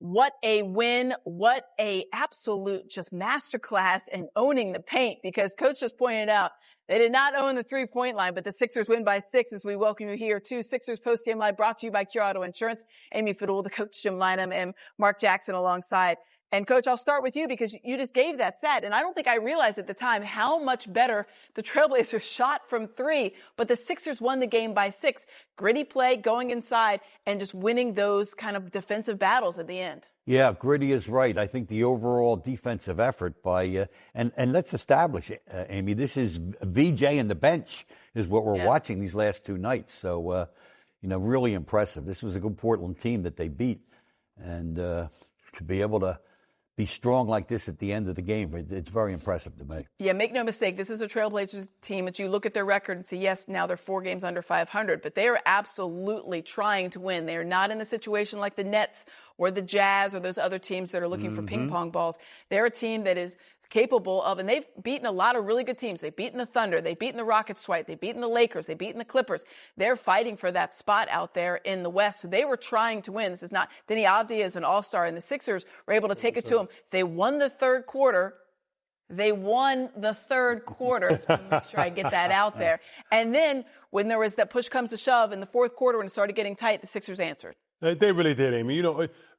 What a win. What a absolute just masterclass in owning the paint, because Coach just pointed out they did not own the 3-point line, but the Sixers win by 6 as we welcome you here to Sixers Post-Game Live, brought to you by Cure Auto Insurance. Amy Fiddle, the coach, Jim Lynam, and Mark Jackson alongside. And Coach, I'll start with you because you just gave that stat. And I don't think I realized at the time how much better the Trailblazers shot from 3, but the Sixers won the game by 6. Gritty play, going inside, and just winning those kind of defensive battles at the end. Yeah, Gritty is right. I think the overall defensive effort by, and let's establish it, Amy, this is VJ and the bench is what we're watching these last 2 nights. So, really impressive. This was a good Portland team that they beat. And to be able to be strong like this at the end of the game, it's very impressive to me. Yeah, make no mistake, this is a Trailblazers team that you look at their record and say, yes, now they're 4 games under 500, but they are absolutely trying to win. They are not in a situation like the Nets or the Jazz or those other teams that are looking for ping pong balls. They're a team that is capable of, and they've beaten a lot of really good teams. They've beaten the Thunder. They've beaten the Rockets twice. They've beaten the Lakers. They've beaten the Clippers. They're fighting for that spot out there in the West. So they were trying to win. This is not, Denny Avdija is an all-star, and the Sixers were able to take it to them. They won the third quarter. Make sure I get that out there. And then when there was that push comes to shove in the fourth quarter when it started getting tight, the Sixers answered. They really did, Amy.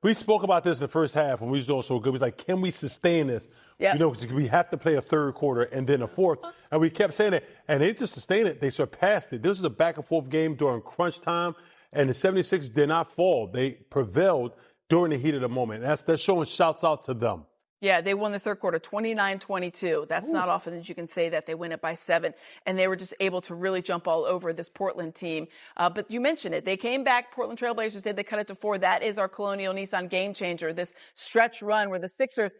We spoke about this in the first half when we was doing so good. We was like, can we sustain this? Yeah. Because we have to play a third quarter and then a fourth. And we kept saying it. And they just sustained it. They surpassed it. This was a back-and-forth game during crunch time. And the 76ers did not fall. They prevailed during the heat of the moment. That's showing shouts out to them. Yeah, they won the third quarter 29-22. That's not often that you can say that. They win it by 7. And they were just able to really jump all over this Portland team. But you mentioned it. They came back. Portland Trailblazers did. They cut it to 4. That is our Colonial Nissan game changer, this stretch run where the Sixers,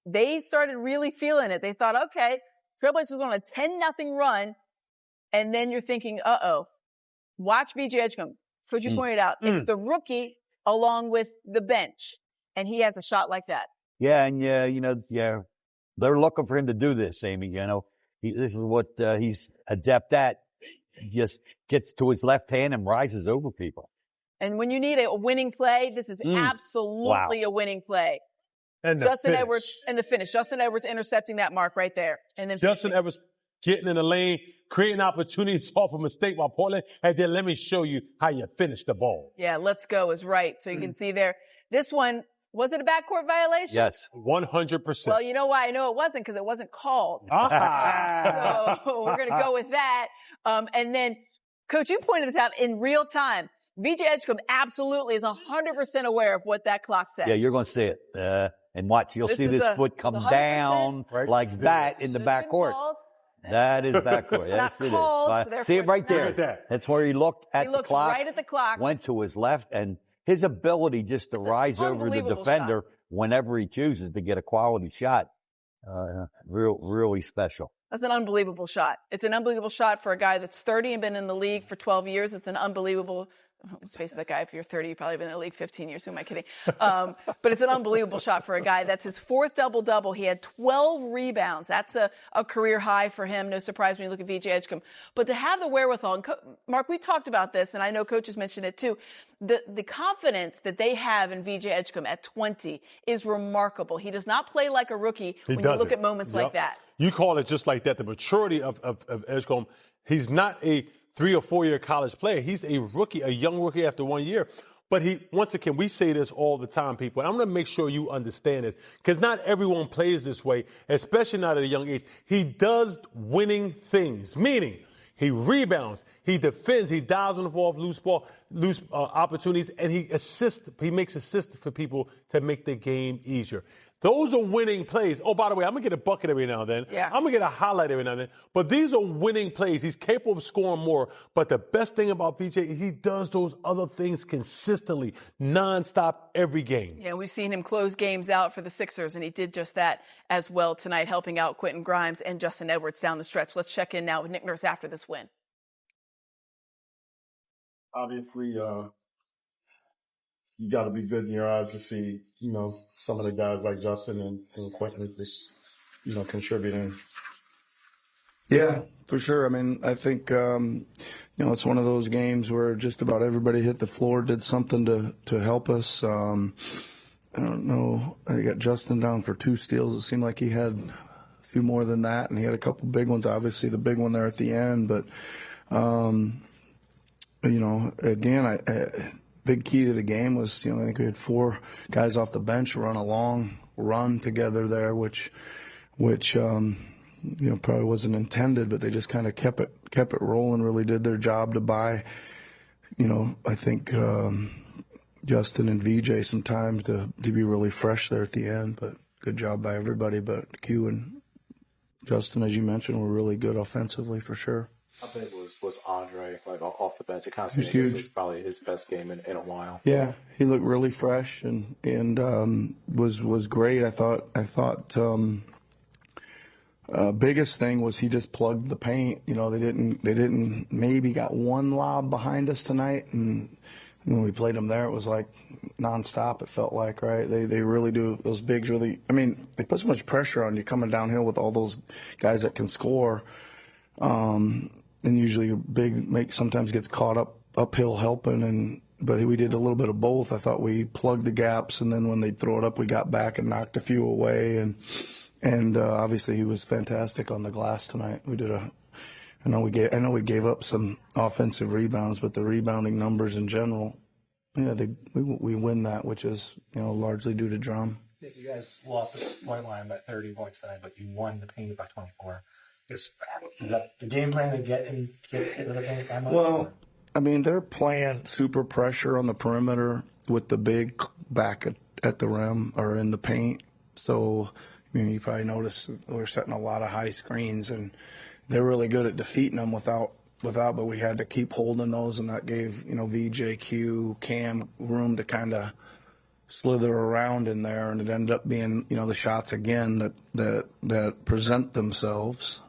they started really feeling it. They thought, okay, Trailblazers going on a 10-0 run. And then you're thinking, watch VJ Edgecombe. Coach, you pointed out, it's the rookie along with the bench. And he has a shot like that. Yeah, and they're looking for him to do this, Amy. This is what he's adept at. He just gets to his left hand and rises over people. And when you need a winning play, this is absolutely a winning play. And Justin Edwards and the finish. Justin Edwards intercepting that mark right there, and then Justin Edwards getting in the lane, creating opportunities off a mistake by Portland, and then let me show you how you finish the ball. Yeah, let's go is right. So you can see there, this one. Was it a backcourt violation? Yes. 100%. Well, you know why I know it wasn't? Because it wasn't called. So we're going to go with that. And then, Coach, you pointed this out in real time. VJ Edgecombe absolutely is 100% aware of what that clock said. Yeah, you're going to see it. And watch, you'll see this foot come down like that in the backcourt. That is backcourt. Yes, it is. So see it right there. That's where he looked at the clock. Right at the clock. Went to his left, and his ability just to rise over the defender whenever he chooses to get a quality shot, really special. That's an unbelievable shot. It's an unbelievable shot for a guy that's 30 and been in the league for 12 years. It's an unbelievable. Let's face it, that guy, if you're 30, you've probably been in the league 15 years. Who am I kidding? But it's an unbelievable shot for a guy. That's his 4th double-double. He had 12 rebounds. That's a career high for him. No surprise when you look at VJ Edgecombe. But to have the wherewithal, and Mark, we talked about this, and I know coaches mentioned it too. The confidence that they have in VJ Edgecombe at 20 is remarkable. He does not play like a rookie when you look at moments like that. You call it just like that. The maturity of Edgecombe, he's not a 3 or 4 year college player. He's a rookie, a young rookie after 1 year. But once again, we say this all the time, people. And I'm going to make sure you understand this, because not everyone plays this way, especially not at a young age. He does winning things, meaning he rebounds, he defends, he dives on the ball, loose opportunities, and he makes assists for people to make the game easier. Those are winning plays. Oh, by the way, I'm going to get a bucket every now and then. Yeah. I'm going to get a highlight every now and then. But these are winning plays. He's capable of scoring more. But the best thing about VJ, he does those other things consistently, nonstop, every game. Yeah, we've seen him close games out for the Sixers, and he did just that as well tonight, helping out Quentin Grimes and Justin Edwards down the stretch. Let's check in now with Nick Nurse after this win. Obviously, you got to be good in your eyes to see, some of the guys like Justin and Quentin just, contributing. Yeah, for sure. I mean, I think, it's one of those games where just about everybody hit the floor, did something to help us. I don't know. I got Justin down for 2 steals. It seemed like he had a few more than that, and he had a couple big ones. Obviously, the big one there at the end. But, again, big key to the game was, I think we had 4 guys off the bench run a long run together there, which probably wasn't intended, but they just kind of kept it rolling. Really did their job to buy, I think. Justin and VJ some time to be really fresh there at the end, but good job by everybody. But Q and Justin, as you mentioned, were really good offensively for sure. How big was Andre, like, off the bench? It kind of seems huge. This was probably his best game in a while. Yeah, he looked really fresh and was great. I thought biggest thing was he just plugged the paint. They didn't maybe got one lob behind us tonight, and when we played them there, it was like nonstop. It felt like, right? They really do. Those bigs really. I mean, they put so much pressure on you coming downhill with all those guys that can score. And usually a big sometimes gets caught uphill helping, but we did a little bit of both. I thought we plugged the gaps, and then when they throw it up, we got back and knocked a few away. And obviously he was fantastic on the glass tonight. I know we gave up some offensive rebounds, but the rebounding numbers in general, we win that, which is largely due to Drum. Nick, you guys lost the point line by 30 points tonight, but you won the paint by 24. Is that the game plan to get hit with the paint that much? Well, I mean, they're playing super pressure on the perimeter with the big back at the rim or in the paint. So, you probably noticed we're setting a lot of high screens, and they're really good at defeating them without, but we had to keep holding those, and that gave, VJQ, Cam room to kind of slither around in there, and it ended up being, the shots again that present themselves.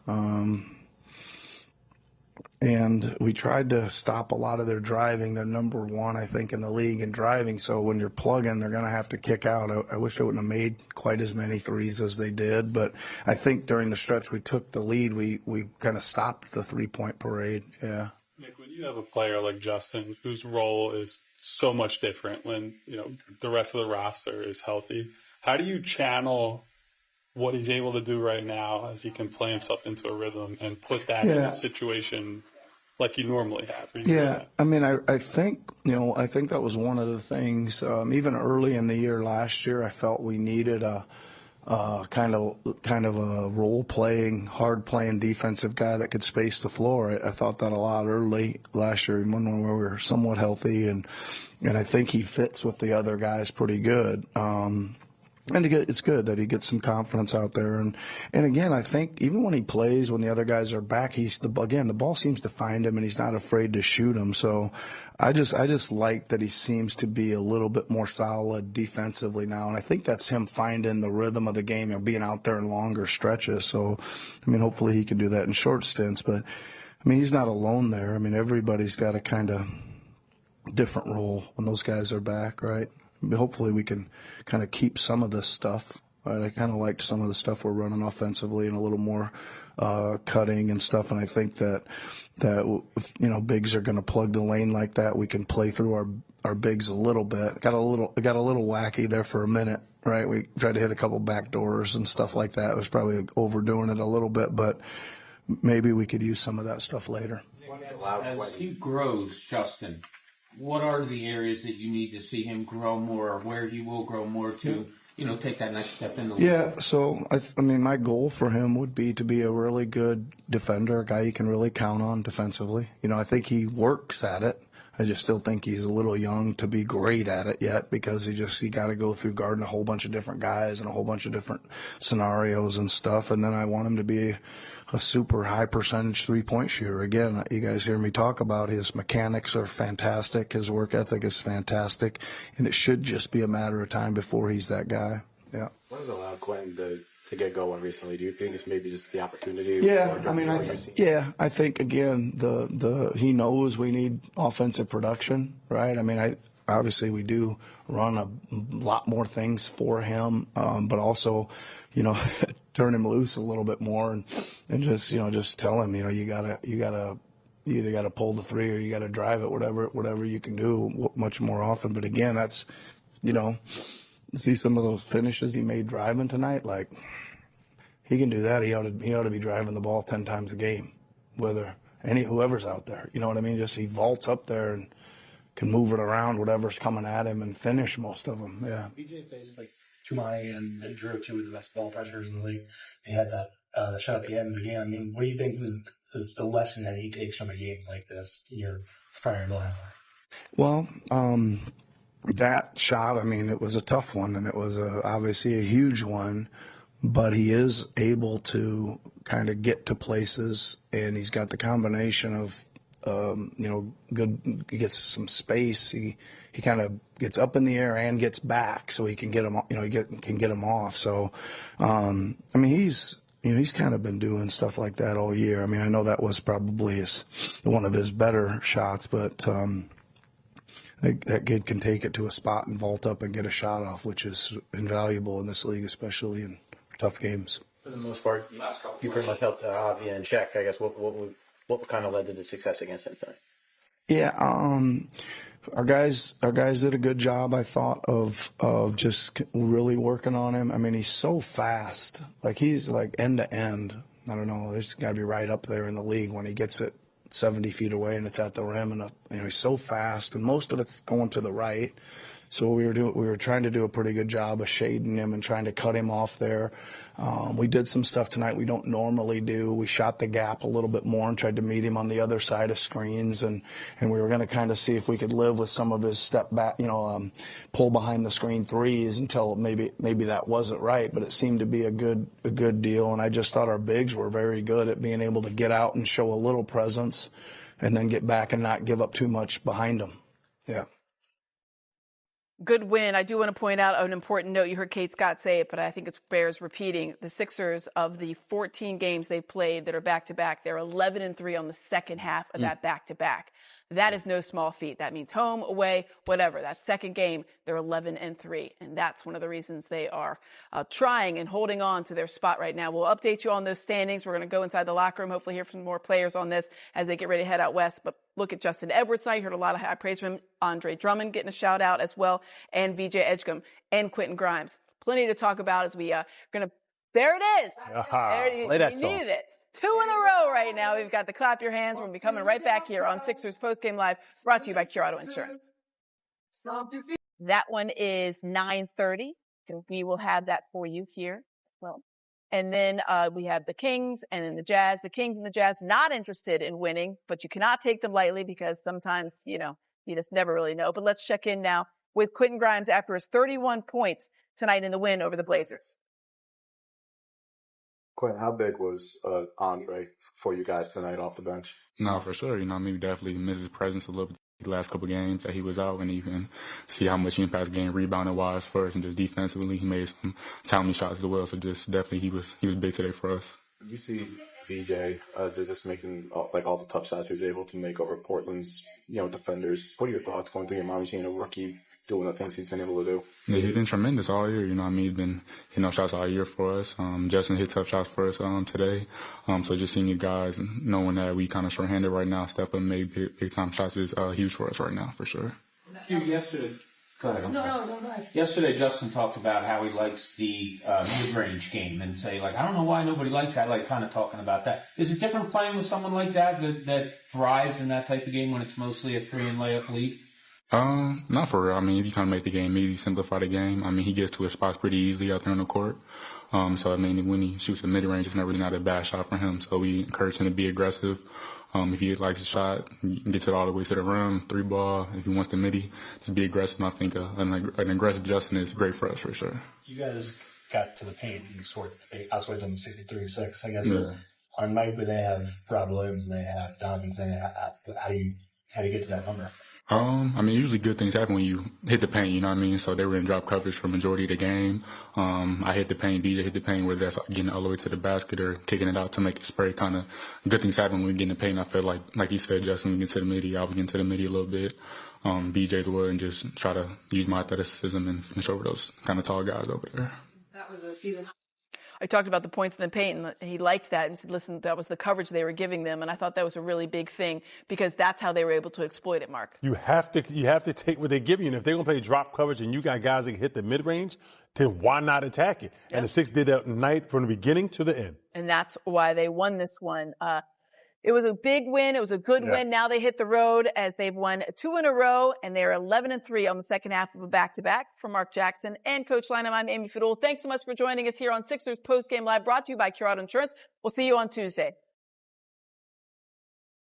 And we tried to stop a lot of their driving. They're number 1, I think, in the league in driving. So when you're plugging, they're going to have to kick out. I wish they wouldn't have made quite as many threes as they did. But I think during the stretch we took the lead, we kind of stopped the 3-point parade. Yeah. Nick, when you have a player like Justin, whose role is so much different when, the rest of the roster is healthy, how do you channel what he's able to do right now as he can play himself into a rhythm and put that in a situation like you normally have? Yeah, I mean, I think, I think that was one of the things, even early in the year last year, I felt we needed a kind of a role-playing, hard-playing defensive guy that could space the floor. I thought that a lot early last year, even when we were somewhat healthy, and I think he fits with the other guys pretty good. And it's good that he gets some confidence out there. And again, I think even when he plays, when the other guys are back, the ball seems to find him, and he's not afraid to shoot him. So I just like that he seems to be a little bit more solid defensively now. And I think that's him finding the rhythm of the game and being out there in longer stretches. So, I mean, hopefully he can do that in short stints. But, I mean, he's not alone there. I mean, everybody's got a kind of different role when those guys are back, right? Hopefully we can kind of keep some of this stuff. Right? I kind of liked some of the stuff we're running offensively and a little more cutting and stuff. And I think that bigs are going to plug the lane like that. We can play through our bigs a little bit. Got a little wacky there for a minute, right? We tried to hit a couple back doors and stuff like that. It was probably overdoing it a little bit, but maybe we could use some of that stuff later. As he grows, Justin, what are the areas that you need to see him grow more, or where he will grow more to, take that next step in the league? Yeah, so, I mean, my goal for him would be to be a really good defender, a guy you can really count on defensively. I think he works at it. I just still think he's a little young to be great at it yet, because he got to go through guarding a whole bunch of different guys and a whole bunch of different scenarios and stuff. And then I want him to be a super high percentage 3-point shooter. Again, you guys hear me talk about his mechanics are fantastic. His work ethic is fantastic. And it should just be a matter of time before he's that guy. Yeah. What has allowed Quentin to get going recently? Do you think it's maybe just the opportunity? Yeah, I mean, I think again, he knows we need offensive production, right? I mean, obviously we do run a lot more things for him, but also, turn him loose a little bit more and just tell him, you either got to pull the three or you got to drive it, whatever you can do much more often. But again, that's, see some of those finishes he made driving tonight. Like, he can do that. He ought to be driving the ball 10 times a game, whoever's out there. You know what I mean? Just he vaults up there and can move it around, whatever's coming at him, and finish most of them. Yeah. BJ faced like Tumani and Drew, two of the best ball pressures in the league. He had that shot at the end of the game. I mean, what do you think was the lesson that he takes from a game like this? You're inspiring to Well, that shot, I mean, it was a tough one, and it was obviously a huge one, but he is able to kind of get to places, and he's got the combination of, good, he gets some space. He kind of gets up in the air and gets back, so he can get him, can get him off. So, I mean, he's kind of been doing stuff like that all year. I mean, I know that was probably one of his better shots, but that kid can take it to a spot and vault up and get a shot off, which is invaluable in this league, especially in tough games. For the most part, you pretty much helped Javi in check. I guess what kind of led to the success against him tonight? Yeah, our guys did a good job, I thought, of just really working on him. I mean, he's so fast. Like, he's like end to end. I don't know. There's got to be right up there in the league when he gets it 70 feet away and it's at the rim, and he's so fast, and most of it's going to the right. So we were trying to do a pretty good job of shading him and trying to cut him off there. We did some stuff tonight we don't normally do. We shot the gap a little bit more and tried to meet him on the other side of screens, and we were going to kind of see if we could live with some of his step back, pull behind the screen threes until maybe that wasn't right, but it seemed to be a good deal. And I just thought our bigs were very good at being able to get out and show a little presence and then get back and not give up too much behind them. Yeah. Good win. I do want to point out an important note. You heard Kate Scott say it, but I think it bears repeating. The Sixers, of the 14 games they've played that are back-to-back, they're 11-3 on the second half of that back-to-back. That is no small feat. That means home, away, whatever. That second game, they're 11-3. And that's one of the reasons they are trying and holding on to their spot right now. We'll update you on those standings. We're going to go inside the locker room, hopefully hear from more players on this as they get ready to head out west. But look at Justin Edwards. I heard a lot of high praise from him. Andre Drummond getting a shout out as well. And VJ Edgecombe and Quentin Grimes. Plenty to talk about as we going to, there it is. Play that song. Needed it. 2 in a row right now. We've got the Clap Your Hands. We're going to be coming right back here on Sixers Postgame Live, brought to you by Cure Auto Insurance. That one is 9:30. We will have that for you here. Well, and then we have the Kings and then the Jazz. The Kings and the Jazz not interested in winning, but you cannot take them lightly because sometimes, you just never really know. But let's check in now with Quentin Grimes after his 31 points tonight in the win over the Blazers. Quentin, how big was Andre for you guys tonight off the bench? No, for sure. We definitely missed his presence a little bit the last couple of games that he was out, and you can see how much impact game rebounding-wise for us, and just defensively he made some timely shots as well. So just definitely he was big today for us. You see VJ just making all the tough shots he was able to make over Portland's defenders. What are your thoughts going through your mind? You've seen a rookie doing the things he's been able to do. Yeah, he's been tremendous all year. He's been shots all year for us. Justin hit tough shots for us today. So just seeing you guys and knowing that we kind of short-handed right now, step up and make big time shots is huge for us right now for sure. Yesterday, go ahead. No, yesterday, Justin talked about how he likes the mid-range game and say, I don't know why nobody likes that. Kind of talking about that. Is it different playing with someone like that thrives in that type of game when it's mostly a 3-and-layup league? Not for real. If you kind of make the game easy, simplify the game. He gets to his spots pretty easily out there on the court. So when he shoots a mid-range, it's never really not a bad shot for him. So we encourage him to be aggressive. If he likes a shot, gets it all the way to the rim, 3-ball. If he wants the midi, just be aggressive. I think an aggressive Justin is great for us for sure. You guys got to the paint and outscored them 63-6. I guess on night where they have Rob Williams and they have Donovan thing, how do you get to that number? Usually good things happen when you hit the paint, So they were in drop coverage for the majority of the game. I hit the paint, BJ hit the paint, whether that's getting all the way to the basket or kicking it out to make it spray. Kind of good things happen when we get in the paint. I feel like you said, Justin, we get to the midi, I'll get to the midi a little bit. BJ's well, and just try to use my athleticism and finish over those kind of tall guys over there. That was a season. I talked about the points in the paint, and he liked that and said, listen, that was the coverage they were giving them. And I thought that was a really big thing because that's how they were able to exploit it, Mark. You have to take what they give you. And if they're going to play drop coverage and you got guys that can hit the mid-range, then why not attack it? Yep. And the Six did that night from the beginning to the end. And that's why they won this one. It was a big win. It was a good win. Now they hit the road as they've won 2 in a row, and they're 11-3 on the second half of a back-to-back. For Mark Jackson and Coach Lynham, I'm Amy Fadul. Thanks so much for joining us here on Sixers Postgame Live, brought to you by Curado Insurance. We'll see you on Tuesday.